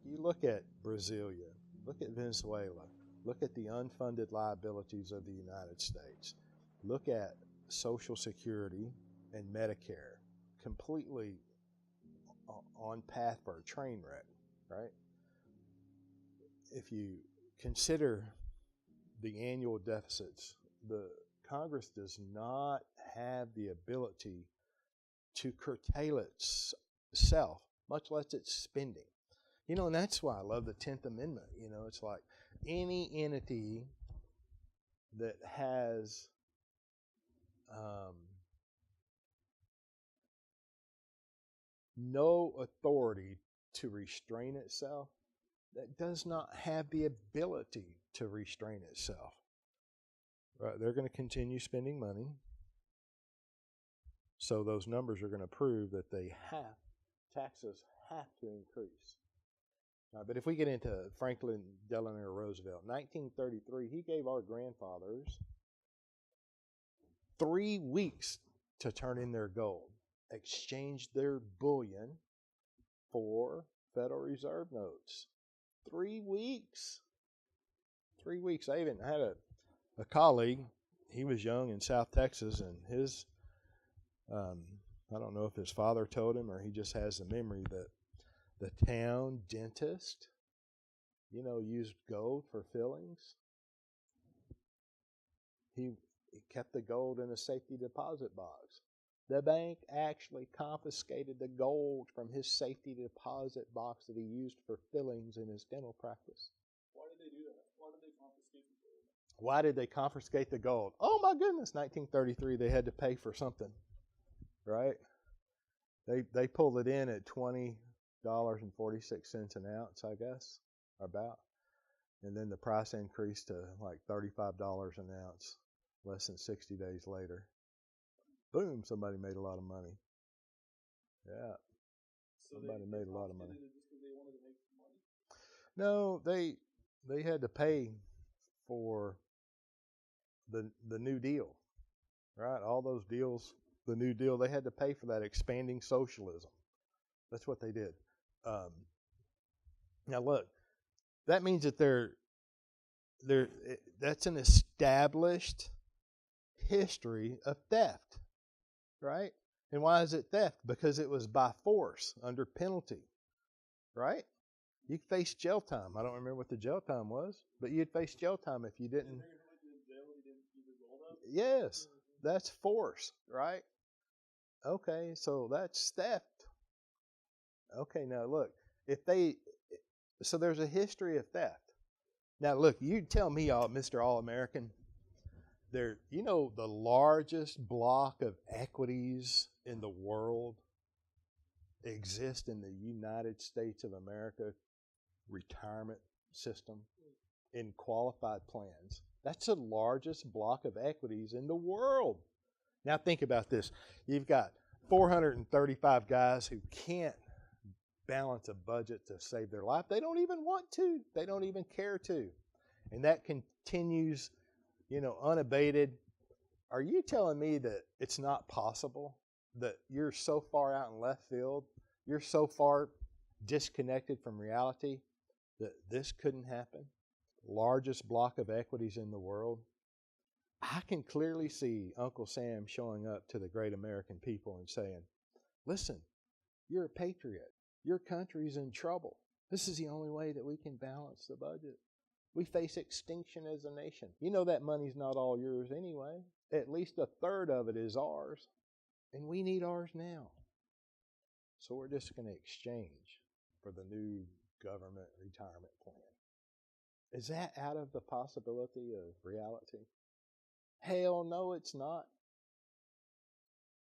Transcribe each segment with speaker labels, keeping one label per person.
Speaker 1: You look at Brasilia, look at Venezuela, look at the unfunded liabilities of the United States, look at Social Security and Medicare, completely on path for a train wreck, right? If you consider the annual deficits, the Congress does not have the ability to curtail itself, much less its spending. You know, and that's why I love the 10th Amendment. You know, it's like any entity that has no authority to restrain itself, that does not have the ability to restrain itself. Right? They're going to continue spending money. So those numbers are going to prove that taxes have to increase. But if we get into Franklin Delano Roosevelt, 1933, he gave our grandfathers 3 weeks to turn in their gold, exchange their bullion for Federal Reserve notes. 3 weeks. 3 weeks. I even had a colleague, he was young in South Texas, and his, I don't know if his father told him or he just has the memory that the town dentist, you know, used gold for fillings. He kept the gold in a safety deposit box. The bank actually confiscated the gold from his safety deposit box that he used for fillings in his dental practice.
Speaker 2: Why did they do that? Why did they confiscate the gold?
Speaker 1: Why did they confiscate the gold? Oh my goodness, 1933, they had to pay for something, right? They pulled it in at $20.46 an ounce, I guess, about. And then the price increased to like $35 an ounce less than 60 days later. Boom, somebody made a lot of money. Yeah.
Speaker 2: So
Speaker 1: somebody made a lot of money.
Speaker 2: Just because they wanted to make money?
Speaker 1: No, they had to pay for the New Deal, right? All those deals, the New Deal, they had to pay for that expanding socialism. That's what they did. Now look, that means that that's an established history of theft, right? And why is it theft? Because it was by force, under penalty, right? You faced jail time. I don't remember what the jail time was, but you'd face jail time if you didn't. Yes, that's force, right? Okay, so that's theft. Okay, now look, so there's a history of theft. Now look, you tell me, Mr. All-American, the largest block of equities in the world exist in the United States of America retirement system in qualified plans. That's the largest block of equities in the world. Now think about this. You've got 435 guys who can't balance a budget to save their life. They don't even want to. They don't even care to. And that continues, unabated. Are you telling me that it's not possible, that you're so far out in left field, you're so far disconnected from reality that this couldn't happen? Largest block of equities in the world. I can clearly see Uncle Sam showing up to the great American people and saying, listen, you're a patriot. Your country's in trouble. This is the only way that we can balance the budget. We face extinction as a nation. You know that money's not all yours anyway. At least a third of it is ours. And we need ours now. So we're just going to exchange for the new government retirement plan. Is that out of the possibility of reality? Hell no, it's not.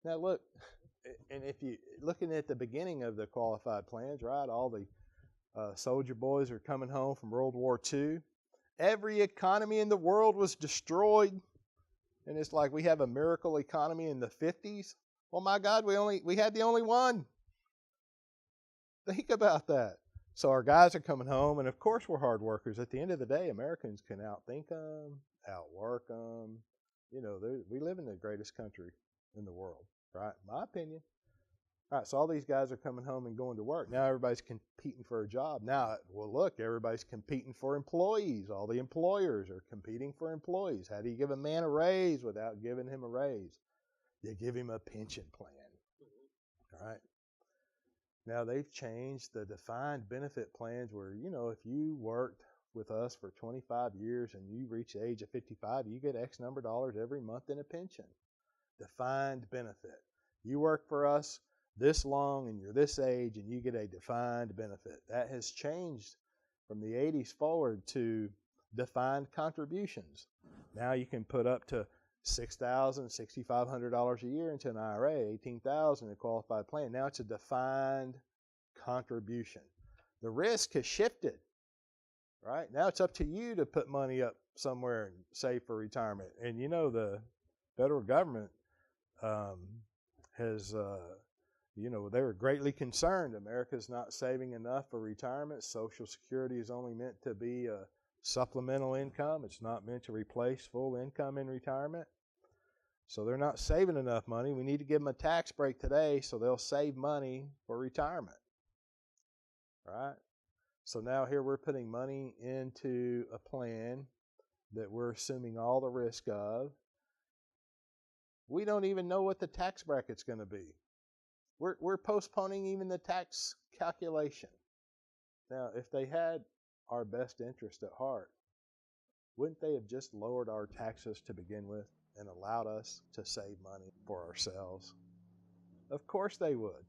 Speaker 1: Now look, and if you looking at the beginning of the qualified plans, right? All the soldier boys are coming home from World War II. Every economy in the world was destroyed, and it's like we have a miracle economy in the 50s. Oh my God, we had the only one. Think about that. So our guys are coming home, and of course we're hard workers. At the end of the day, Americans can outthink them, outwork them. We live in the greatest country in the world, right? My opinion. All right, so all these guys are coming home and going to work. Now everybody's competing for a job. Now, well, look, everybody's competing for employees. All the employers are competing for employees. How do you give a man a raise without giving him a raise? You give him a pension plan. All right. Now they've changed the defined benefit plans where, if you worked with us for 25 years and you reach the age of 55, you get X number of dollars every month in a pension. Defined benefit. You work for us this long and you're this age and you get a defined benefit. That has changed from the 80s forward to defined contributions. Now you can put up to $6,000, $6,500 a year into an IRA, $18,000 in a qualified plan. Now it's a defined contribution. The risk has shifted, right? Now it's up to you to put money up somewhere and save for retirement. And the federal government has, they were greatly concerned. America's not saving enough for retirement. Social Security is only meant to be a supplemental income. It's not meant to replace full income in retirement. So they're not saving enough money. We need to give them a tax break today so they'll save money for retirement. Right? So now here we're putting money into a plan that we're assuming all the risk of. We don't even know what the tax bracket's going to be. We're postponing even the tax calculation. Now, if they had our best interest at heart, wouldn't they have just lowered our taxes to begin with and allowed us to save money for ourselves? Of course they would.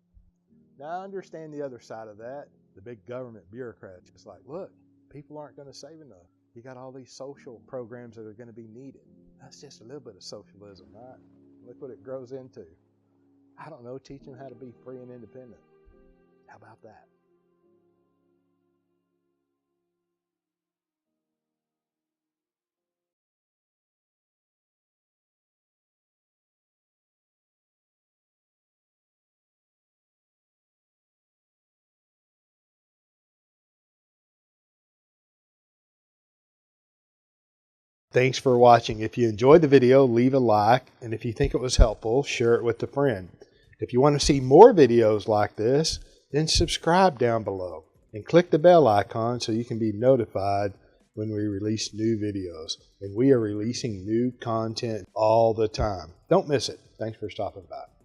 Speaker 1: Now, I understand the other side of that. The big government bureaucrats. It's like, look, people aren't going to save enough. You got all these social programs that are going to be needed. That's just a little bit of socialism, right? Look what it grows into. I don't know, teach them how to be free and independent. How about that? Thanks for watching. If you enjoyed the video, leave a like, and if you think it was helpful, share it with a friend. If you want to see more videos like this, then subscribe down below and click the bell icon so you can be notified when we release new videos. And we are releasing new content all the time. Don't miss it. Thanks for stopping by.